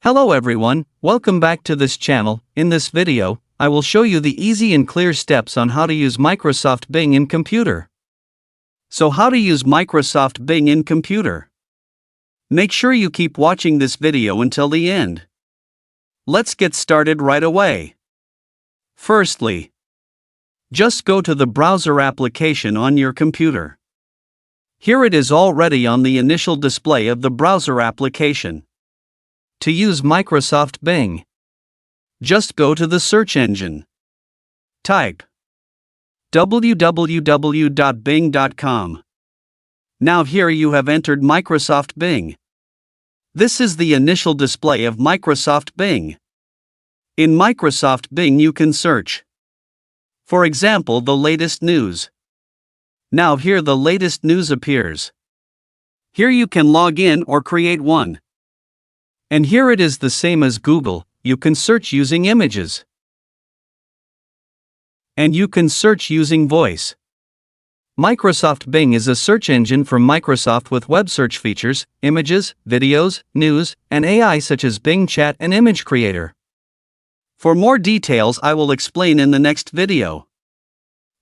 Hello everyone, welcome back to this channel. In this video, I will show you the easy and clear steps on how to use Microsoft Bing in computer. So how to use Microsoft Bing in computer? Make sure you keep watching this video until the end. Let's get started right away. Firstly, just go to the browser application on your computer. Here it is already on the initial display of the browser application. To use Microsoft Bing, just go to the search engine. Type www.bing.com. Now here you have entered Microsoft Bing. This is the initial display of Microsoft Bing. In Microsoft Bing you can search, for example, the latest news. Now here the latest news appears. Here you can log in or create one. And here it is the same as Google, you can search using images. And you can search using voice. Microsoft Bing is a search engine from Microsoft with web search features, images, videos, news, and AI such as Bing Chat and Image Creator. For more details I will explain in the next video.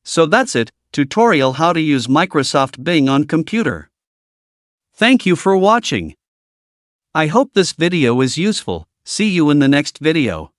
So that's it, tutorial how to use Microsoft Bing on computer. Thank you for watching. I hope this video is useful. See you in the next video.